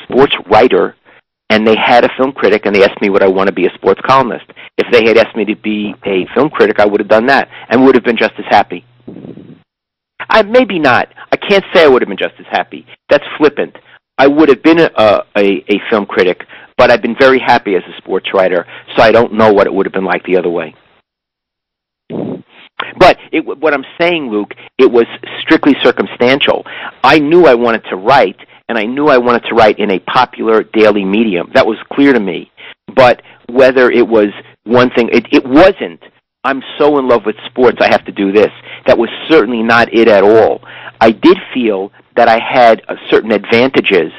sports writer and they had a film critic and they asked me would I want to be a sports columnist. If they had asked me to be a film critic, I would have done that and would have been just as happy. Maybe not. I can't say I would have been just as happy. That's flippant. I would have been a film critic, but I've been very happy as a sports writer, so I don't know what it would have been like the other way. But what I'm saying, Luke, it was strictly circumstantial. I knew I wanted to write, and I knew I wanted to write in a popular daily medium. That was clear to me. But whether it was one thing, it wasn't, I'm so in love with sports, I have to do this. That was certainly not it at all. I did feel that I had certain advantages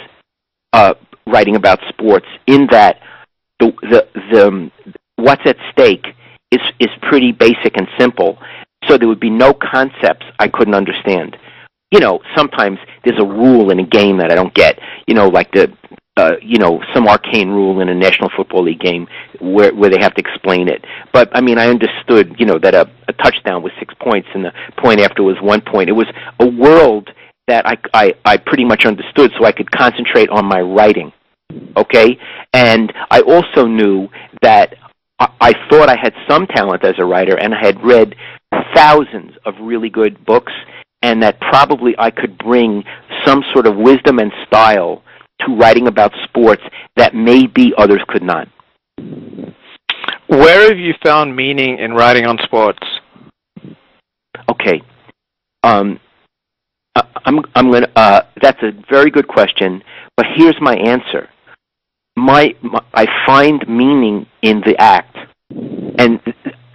writing about sports in that the what's at stake is pretty basic and simple, so there would be no concepts I couldn't understand. You know, sometimes there's a rule in a game that I don't get, you know, like some arcane rule in a National Football League game where they have to explain it. But, I mean, I understood, you know, that a touchdown was 6 points and the point after was 1 point. It was a world that I pretty much understood, so I could concentrate on my writing, okay? And I also knew that I thought I had some talent as a writer, and I had read thousands of really good books, and that probably I could bring some sort of wisdom and style to writing about sports that maybe others could not. Where have you found meaning in writing on sports? Okay. I'm gonna. That's a very good question, but here's my answer. I find meaning in the act, and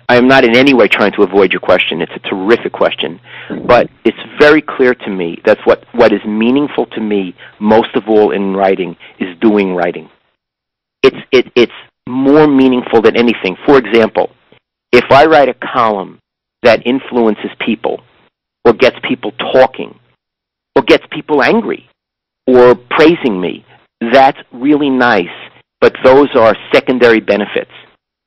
I am not in any way trying to avoid your question. It's a terrific question, but it's very clear to me that what is meaningful to me most of all in writing is doing writing. It's more meaningful than anything. For example, if I write a column that influences people, or gets people talking, or gets people angry, or praising me, that's really nice, but those are secondary benefits.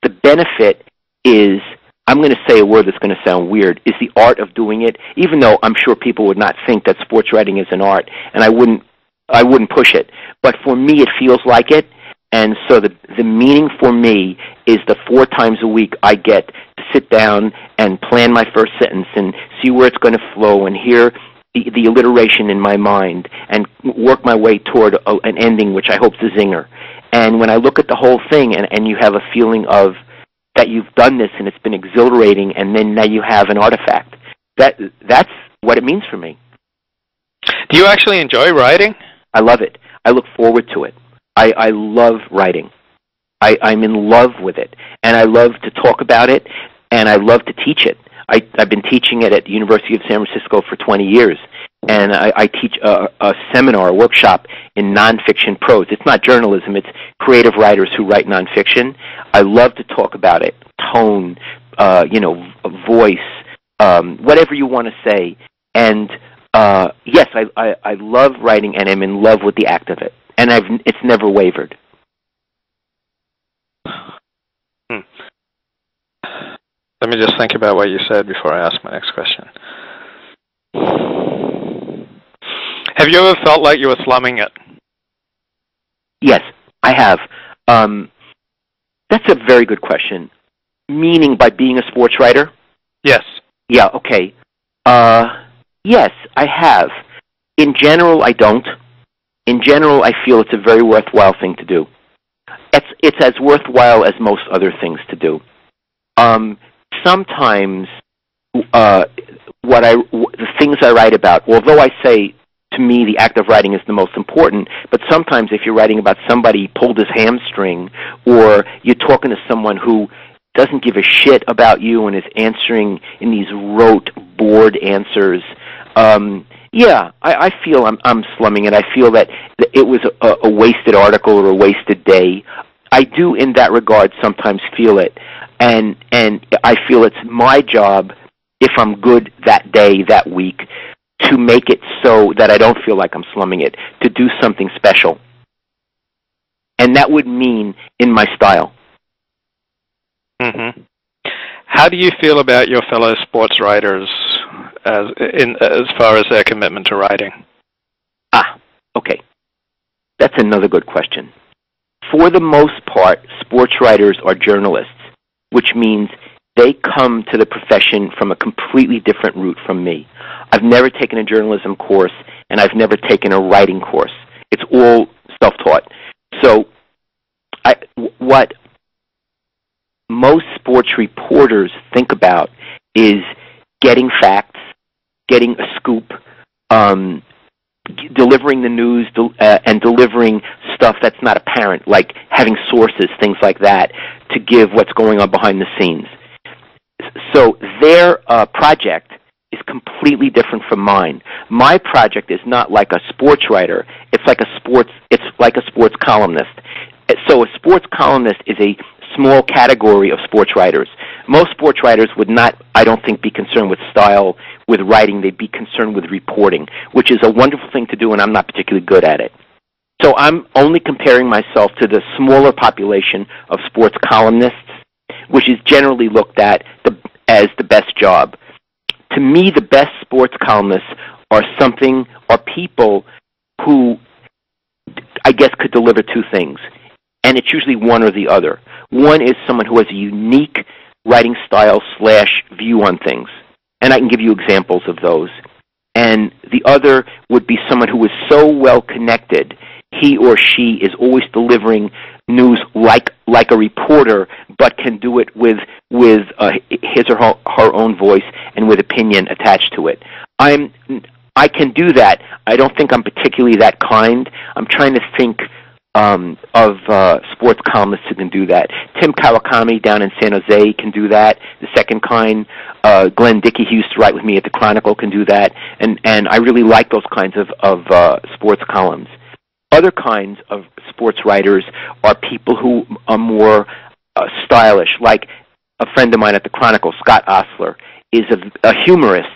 The benefit is, I'm going to say a word that's going to sound weird, is the art of doing it, even though I'm sure people would not think that sports writing is an art, and I wouldn't push it. But for me, it feels like it, and so the meaning for me is the 4 times a week I get to sit down and plan my first sentence and see where it's going to flow and hear the alliteration in my mind and work my way toward an ending which I hope is a zinger. And when I look at the whole thing and you have a feeling of that you've done this and it's been exhilarating and then now you have an artifact, that's what it means for me. Do you actually enjoy writing? I love it. I look forward to it. I love writing. I'm in love with it. And I love to talk about it and I love to teach it. I've been teaching it at the University of San Francisco for 20 years, and I teach a seminar, a workshop in nonfiction prose. It's not journalism, it's creative writers who write nonfiction. I love to talk about it, tone, voice, whatever you want to say. And yes, I love writing, and I'm in love with the act of it, and it's never wavered. Let me just think about what you said before I ask my next question. Have you ever felt like you were slumming it? Yes, I have. That's a very good question. Meaning by being a sports writer? Yes. Yeah, okay. Yes, I have. In general, I don't. In general, I feel it's a very worthwhile thing to do. It's as worthwhile as most other things to do. Sometimes the things I write about, although I say to me the act of writing is the most important, but sometimes if you're writing about somebody pulled his hamstring, or you're talking to someone who doesn't give a shit about you and is answering in these rote, bored answers, I feel I'm slumming it. I feel that it was a wasted article or a wasted day. I do, in that regard, sometimes feel it. And I feel it's my job, if I'm good that day, that week, to make it so that I don't feel like I'm slumming it, to do something special. And that would mean in my style. Mm-hmm. How do you feel about your fellow sports writers as far as their commitment to writing? Okay. That's another good question. For the most part, sports writers are journalists, which means they come to the profession from a completely different route from me. I've never taken a journalism course, and I've never taken a writing course. It's all self-taught. So what most sports reporters think about is getting facts, getting a scoop, delivering the news, and delivering stuff that's not apparent, like having sources, things like that, to give what's going on behind the scenes. So their project is completely different from mine. My project is not like a sports writer. It's like a sports columnist. So a sports columnist is a small category of sports writers. Most sports writers would not, I don't think, be concerned with style, with writing. They'd be concerned with reporting, which is a wonderful thing to do, and I'm not particularly good at it. So I'm only comparing myself to the smaller population of sports columnists, which is generally looked at as the best job. To me, the best sports columnists are people who, I guess, could deliver two things, and it's usually one or the other. One is someone who has a unique writing style / view on things, and I can give you examples of those. And the other would be someone who is so well connected, he or she is always delivering news like a reporter, but can do it with his or her own voice and with opinion attached to it. I can do that. I don't think I'm particularly that kind. I'm trying to think of sports columnists who can do that. Tim Kawakami down in San Jose can do that. The second kind. Glenn Dickey, who used to write with me at the Chronicle, can do that. And I really like those kinds of sports columns. Other kinds of sports writers are people who are more stylish, like a friend of mine at the Chronicle, Scott Osler, is a humorist,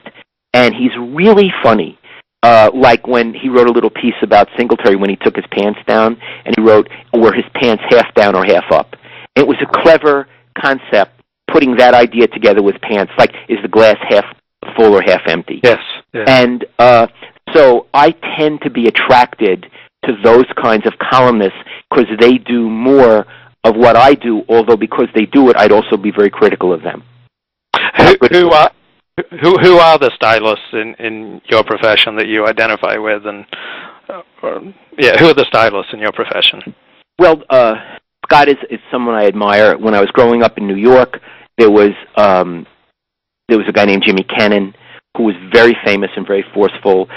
and he's really funny. Like when he wrote a little piece about Singletary when he took his pants down, and he wrote, were his pants half down or half up? It was a clever concept, putting that idea together with pants, like is the glass half full or half empty? Yes. Yeah. And so I tend to be attracted to those kinds of columnists because they do more of what I do, although because they do it, I'd also be very critical of them. Who are the stylists in your profession that you identify with, and who are the stylists in your profession? Well, Scott is someone I admire. When I was growing up in New York, there was a guy named Jimmy Cannon who was very famous and very forceful.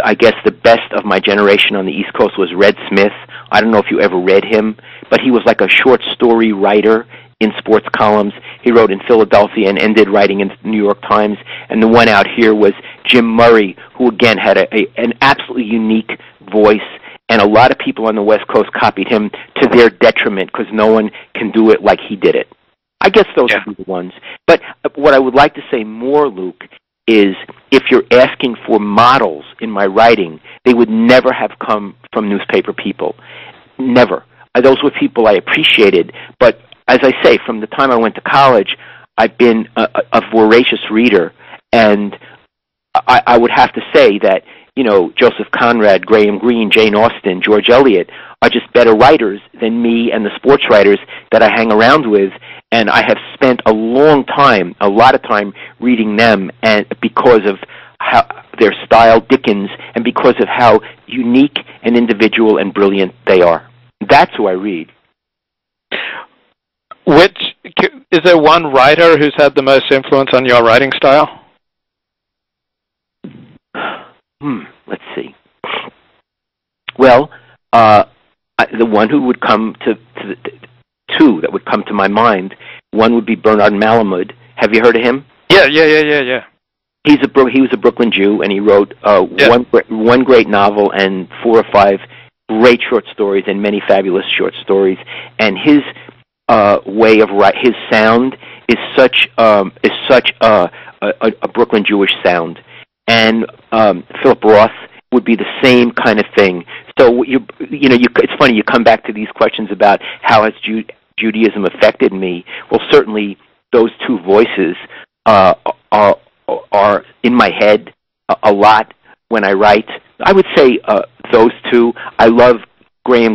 I guess the best of my generation on the East Coast was Red Smith. I don't know if you ever read him, but he was like a short story writer in sports columns. He wrote in Philadelphia and ended writing in the New York Times. And the one out here was Jim Murray, who again had an absolutely unique voice. And a lot of people on the West Coast copied him to their detriment because no one can do it like he did it. I guess those would be the ones. But what I would like to say more, Luke, is if you're asking for models in my writing, they would never have come from newspaper people. Never. Those were people I appreciated, but as I say, from the time I went to college, I've been a voracious reader, and I would have to say that, Joseph Conrad, Graham Greene, Jane Austen, George Eliot are just better writers than me and the sports writers that I hang around with, and I have spent a lot of time reading them, and because of how their style, Dickens, and because of how unique and individual and brilliant they are. That's who I read. Is there one writer who's had the most influence on your writing style? Let's see. Well, the one who would come to the two that would come to my mind, one would be Bernard Malamud. Have you heard of him? Yeah. He was a Brooklyn Jew, and he wrote one great novel and 4 or 5 great short stories and many fabulous short stories. And his way of his sound is such a Brooklyn Jewish sound. And Philip Roth would be the same kind of thing. So it's funny, you come back to these questions about how has Judaism affected me. Well, certainly those two voices are in my head a lot when I write. I would say those two. I love Graham